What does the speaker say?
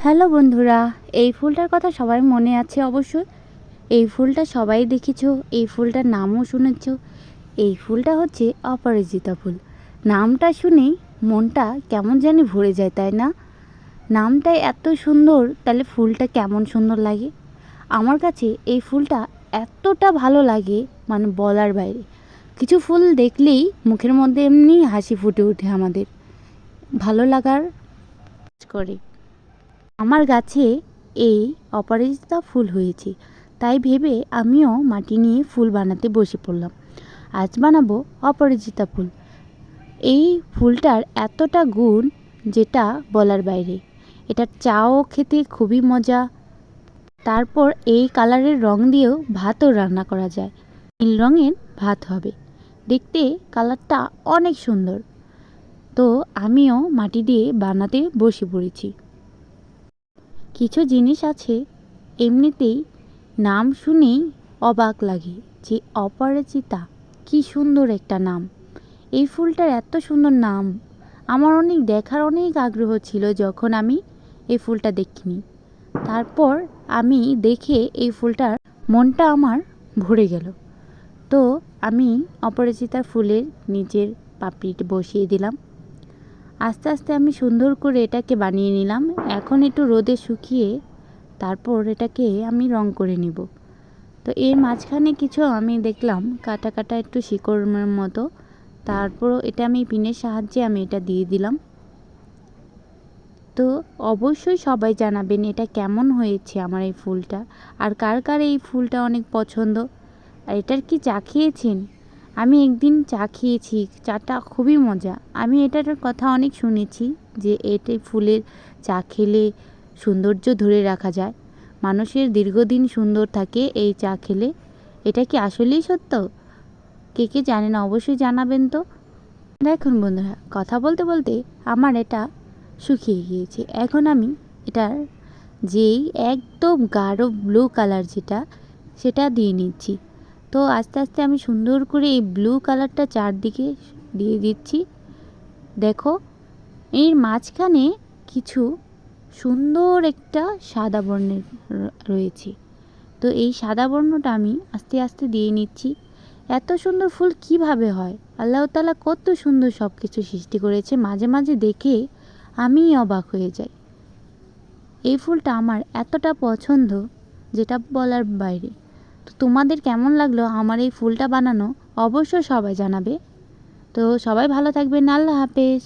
Hello বন্ধুরা, এই ফুলটার কথা সবাই মনে আছে অবশ্যই। এই ফুলটা সবাই দেখেছো, এই ফুলটার নামও শুনেছ। এই ফুলটা হচ্ছে অপরাজিতা ফুল। নামটা শুনেই মনটা কেমন জানি ভরে যায়, তাই না? নামটাই এত সুন্দর, তাহলে ফুলটা কেমন সুন্দর লাগে। আমার কাছে এই ফুলটা এতটা ভালো লাগে, মানে বলার বাইরে। কিছু ফুল দেখলেই মুখের মধ্যে এমনি হাসি ফুটে ওঠে, আমাদের ভালো লাগার করে। আমার গাছে এই অপরাজিতা ফুল হয়েছে, তাই ভেবে আমিও মাটি নিয়ে ফুল বানাতে বসে পড়লাম। আজ বানাবো অপরাজিতা ফুল। এই ফুলটার এতটা গুণ যেটা বলার বাইরে। এটার চাও খেতে খুবই মজা। তারপর এই কালারের রং দিয়েও ভাতও রান্না করা যায়। নীল রঙের ভাত হবে, দেখতে কালারটা অনেক সুন্দর। তো আমিও মাটি দিয়ে বানাতে বসে পড়েছি। কিছু জিনিস আছে এমনিতেই নাম শুনেই অবাক লাগে, যে অপরাজিতা, কি সুন্দর একটা নাম। এই ফুলটার এত সুন্দর নাম, আমার অনেক দেখার অনেক আগ্রহ ছিল যখন আমি এই ফুলটা দেখিনি। তারপর আমি দেখে এই ফুলটার মনটা আমার ভরে গেল। তো আমি অপরাজিতা ফুলের নিচের পাপড়িটি বসিয়ে দিলাম। আস্তে আস্তে আমি সুন্দর করে এটাকে বানিয়ে নিলাম। এখন একটু রোদে শুকিয়ে তারপর এটাকে আমি রং করে নিব। তো এর মাঝখানে কিছু আমি দেখলাম কাটা কাটা একটু শিকড়ের মতো। তারপর এটা আমি পিনের সাহায্যে আমি এটা দিয়ে দিলাম। তো অবশ্যই সবাই জানাবেন এটা কেমন হয়েছে আমার এই ফুলটা, আর কার কার এই ফুলটা অনেক পছন্দ। আর এটার কি চা খেয়েছেন? আমি একদিন চা খেয়েছি, চাটা খুবই মজা। আমি এটার কথা অনেক শুনেছি যে এটাই ফুলের চা খেলে সৌন্দর্য ধরে রাখা যায়, মানুষের দীর্ঘদিন সুন্দর থাকে এই চা খেলে। এটা কি আসলেই সত্য? কে কে জানে না অবশ্যই জানাবেন। তো দেখুন বন্ধুরা, কথা বলতে বলতে আমার এটা শুকিয়ে গিয়েছে। এখন আমি এটার যেই একদম গাঢ় ব্লু কালার সেটা দিয়ে নিচ্ছি। তো আস্তে আস্তে আমি সুন্দর করে এই ব্লু কালারটা চারদিকে দিয়ে দিচ্ছি। দেখো, এর মাঝখানে কিছু সুন্দর একটা সাদা বর্ণের রয়েছে। তো এই সাদা বর্ণটা আমি আস্তে আস্তে দিয়ে নিচ্ছি। এত সুন্দর ফুল কিভাবে হয়? আল্লাহ তাআলা কত সুন্দর সব কিছু সৃষ্টি করেছে, মাঝে মাঝে দেখে আমি অবাক হয়ে যাই। এই ফুলটা আমার এতটা পছন্দ যেটা বলার বাইরে। তো তোমাদের কেমন লাগলো আমার এই ফুলটা বানানো, অবশ্যই সবাই জানাবে। তো সবাই ভালো থাকবেন, আল্লাহ হাফেজ।